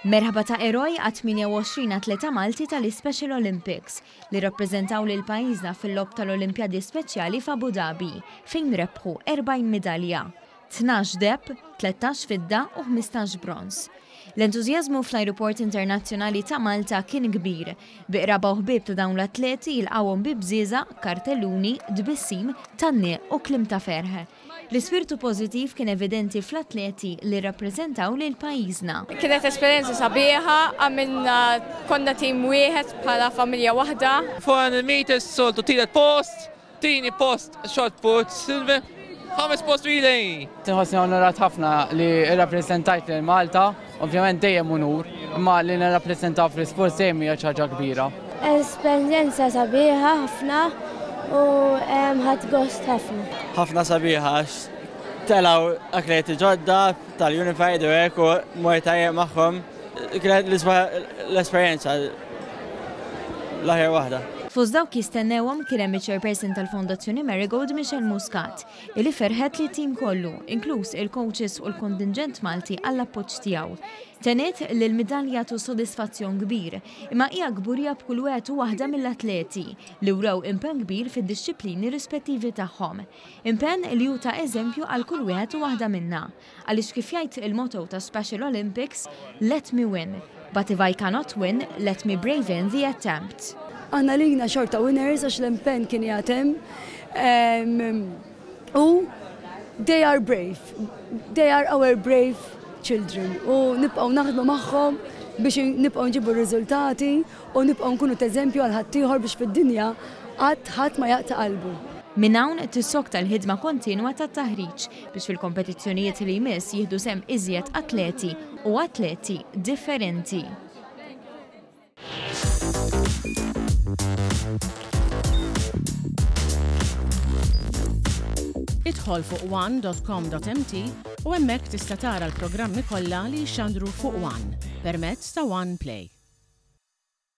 Merħba ta' Eroj għat-28 atleta Malti tal-iSpecial Olympics li rappreżentaw lil pajjiżna fil-logħob tal-Olimpjadi Speċjali f'Abu Dhabi fejn rebħu 40 midalja, 12 deheb, 13 fidda u 15 bronz. L-entużjażmu fl-Ajruport Internazzjonali ta' Malta kien kbir, biqraba u ħbieb ta' dawn l-atleti jilqawhom bi bżieza, kartelluni, dbissim, tanni u kliem ta' ferħ. L-ispirtu pożittiv kien evidenti fl-atleti li rappreżentaw lil pajjiżna. Kienet esperjenza sabiħa, għamilna konna tim wieħed bħala familja waħda. 400 meters soltu tielet post, tieni post short put, silver, 5 post relay. Tinħossni onorat ħafna li rappreżentajt lil Malta, ovvjament dejjem unur, imma li nirrappreżentaw fl-isport dejjem hija xi ħaġa kbira. Esperjenza sabiħa ħafna u ħadd gost ħafna. Ħafna sabiħa, telaw atleti ġodda tal-Unified u hekk u mor tajjeb magħhom. Kienet l-esperjenza l-aħjar waħda. Fost dawk jistennewhom kien hemm iċ-chairperson tal-Fondazzjoni Marigold Michel Muscat, illi ferħet li tim kollu, inkluż il-coaches u l-kontingent Malti għall-appoġġ tiegħu. Teniet li l-midalja tu sodisfazzjon kbir, imma hija kburija b'kull wieħed u waħda mill-atleti li wrew impenn kbir fid-disċiplini rispettivi tagħhom. Impenn li hu ta' eżempju għal kull wieħed u waħda minnha, għaliex kif jgħid il-motto ta' Special Olympics, let me win, but if I cannot win, let me brave in the attempt. Għanna liħna xorta winners għax l-impenn kien jatem u they are brave, they are our brave children u nibqaw naħdmu magħhom biex nibqaw nġibu r-riżultati u nibqaw nkunu teżempju għal ħaddieħor biex fid-dinja ħadd ma jaqta' qalbu. Minn hawn tissokta l-ħidma kontinwa tat-taħriġ biex fil-kompetizzjonijiet li jmiss jieħdu sehem iżjed atleti u atleti differenti. Idħol fuq one.com.mt u hemmhekk tista' tara l-programmi kollha li jxandru fuq One permezz ta' One Play.